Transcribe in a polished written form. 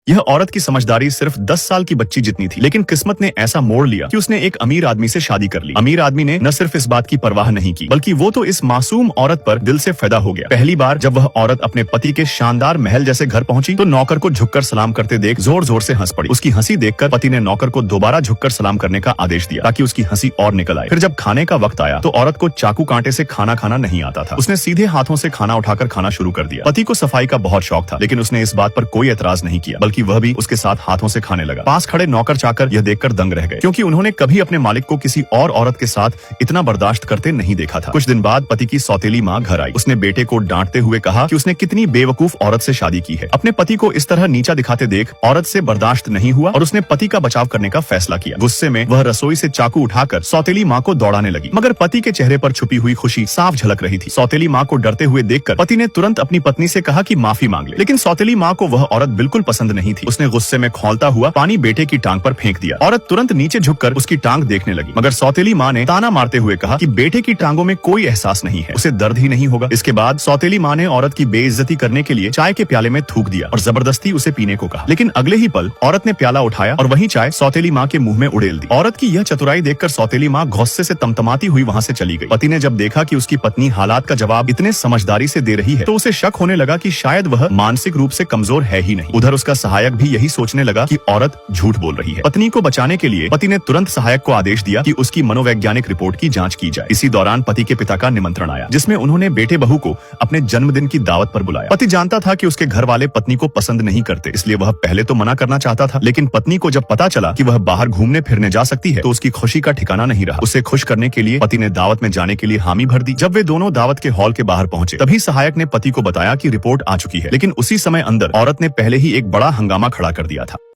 यह औरत की समझदारी सिर्फ 10 साल की बच्ची जितनी थी, लेकिन किस्मत ने ऐसा मोड़ लिया कि उसने एक अमीर आदमी से शादी कर ली। अमीर आदमी ने न सिर्फ इस बात की परवाह नहीं की, बल्कि वो तो इस मासूम औरत पर दिल से फिदा हो गया। पहली बार जब वह औरत अपने पति के शानदार महल जैसे घर पहुंची तो नौकर को झुककर सलाम करते देख जोर जोर से हंस पड़ी। उसकी हंसी देखकर पति ने नौकर को दोबारा झुककर सलाम करने का आदेश दिया ताकि उसकी हंसी और निकल आए। फिर जब खाने का वक्त आया तो औरत को चाकू कांटे से खाना खाना नहीं आता था। उसने सीधे हाथों से खाना उठाकर खाना शुरू कर दिया। पति को सफाई का बहुत शौक था, लेकिन उसने इस बात पर कोई एतराज नहीं किया, बल्कि वह भी उसके साथ हाथों से खाने लगा। पास खड़े नौकर चाकर यह देखकर दंग रह गए, क्योंकि उन्होंने कभी अपने मालिक को किसी और औरत के साथ इतना बर्दाश्त करते नहीं देखा था। कुछ दिन बाद पति की सौतेली माँ घर आई। उसने बेटे को डांटते हुए कहा कि उसने कितनी बेवकूफ औरत से शादी की है। अपने पति को इस तरह नीचा दिखाते देख औरत से बर्दाश्त नहीं हुआ और उसने पति का बचाव करने का फैसला किया। गुस्से में वह रसोई से चाकू उठाकर सौतेली माँ को दौड़ाने लगी, मगर पति के चेहरे पर छुपी हुई खुशी साफ झलक रही थी। सौतेली माँ को डरते हुए देखकर पति ने तुरंत अपनी पत्नी से कहा कि माफी मांग ले, लेकिन सौतेली माँ को वह औरत बिल्कुल पसंद नहीं थी। उसने गुस्से में खौलता हुआ पानी बेटे की टांग पर फेंक दिया। औरत तुरंत नीचे झुककर उसकी टांग देखने लगी, मगर सौतेली माँ ने ताना मारते हुए कहा कि बेटे की टांगों में कोई एहसास नहीं है, उसे दर्द ही नहीं होगा। इसके बाद सौतेली माँ ने औरत की बेइज्जती करने के लिए चाय के प्याले में थूक दिया और जबरदस्ती उसे पीने को कहा। लेकिन अगले ही पल औरत ने प्याला उठाया और वही चाय सौतेली माँ के मुंह में उड़ेल दी। औरत की यह चतुराई देखकर सौतेली माँ गुस्से से तमतमाती हुई वहाँ से चली गई। पति ने जब देखा कि उसकी पत्नी हालात का जवाब इतने समझदारी से दे रही है तो उसे शक होने लगा कि शायद वह मानसिक रूप से कमजोर है ही नहीं। उधर उसका सहायक भी यही सोचने लगा कि औरत झूठ बोल रही है। पत्नी को बचाने के लिए पति ने तुरंत सहायक को आदेश दिया कि उसकी मनोवैज्ञानिक रिपोर्ट की जांच की जाए। इसी दौरान पति के पिता का निमंत्रण आया, जिसमें उन्होंने बेटे बहू को अपने जन्मदिन की दावत पर बुलाया। पति जानता था कि उसके घर वाले पत्नी को पसंद नहीं करते, इसलिए वह पहले तो मना करना चाहता था, लेकिन पत्नी को जब पता चला कि वह बाहर घूमने फिरने जा सकती है तो उसकी खुशी का ठिकाना नहीं रहा। उसे खुश करने के लिए पति ने दावत में जाने के लिए हामी भर दी। जब वे दोनों दावत के हॉल के बाहर पहुंचे तभी सहायक ने पति को बताया कि रिपोर्ट आ चुकी है, लेकिन उसी समय अंदर औरत ने पहले ही एक बड़ा हंगामा खड़ा कर दिया था।